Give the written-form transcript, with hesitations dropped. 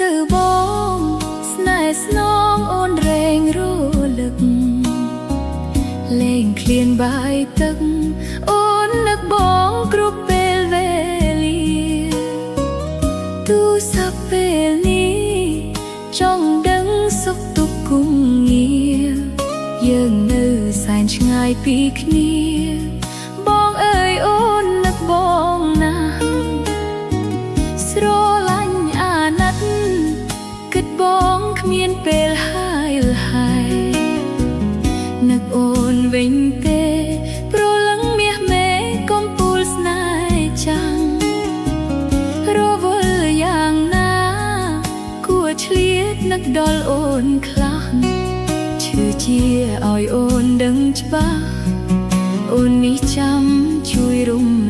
ទៅបងស្នេហ៍ស្នងអូនរែងរលឹកលែងឃ្លានបាយទឹកអូននឹកបងគ្រប់ពេលវេលាទូរស័ព្ទពេលនេះចង់ដឹងសុខទុក្ខគុំងារយើងនៅសែនឆ្ងាយពីគ្នាបងអើយអូននឹកបងណាស់ស្រឡាញ់អាណិតគិតបងគ្មានពេលហើយហើយនឹកអូនវិញទេព្រលឹងមាសមេកំពូលស្នេហ៍ចាំងរវល់យ៉ាងណាគួរឆ្លៀតនឹកដល់អូនខ្លះឈឺជាឲ្យអូនដឹងច្បាស់អូននេះចាំជួយរំ